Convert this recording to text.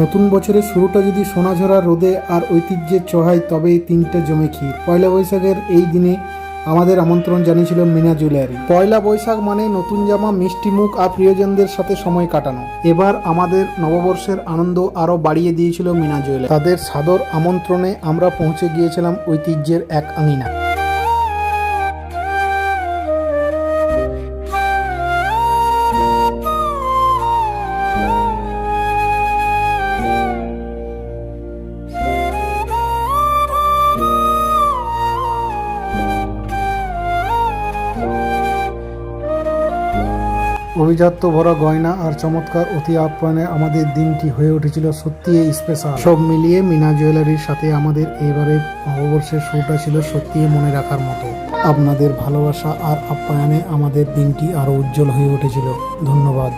নতুন বছরের শুরুটা যদি সোনাঝরা রোদে আর ঐতিহ্যের ছোঁয়ায়, তবেই তিনটে জমে ক্ষীর। পয়লা বৈশাখের এই দিনে আমাদের আমন্ত্রণ জানিয়েছিল মিনা জুয়েলারি। পয়লা বৈশাখ মানে নতুন জামা, মিষ্টি মুখ আর প্রিয়জনদের সাথে সময় কাটানো। এবার আমাদের নববর্ষের আনন্দ আরও বাড়িয়ে দিয়েছিল মিনা জুয়েলারি। তাদের সাদর আমন্ত্রণে আমরা পৌঁছে গিয়েছিলাম ঐতিহ্যের এক আঙিনা। অভিজাত্য ভরা গয়না আর চমৎকার অতি আপ্যায়নে আমাদের দিনটি হয়ে উঠেছিল সত্যিই স্পেশাল। সব মিলিয়ে মিনা জুয়েলারির সাথে আমাদের এবারের নববর্ষের শুরুটা ছিল সত্যিই মনে রাখার মতো। আপনাদের ভালোবাসা আর আপ্যায়নে আমাদের দিনটি আরও উজ্জ্বল হয়ে উঠেছিল। ধন্যবাদ।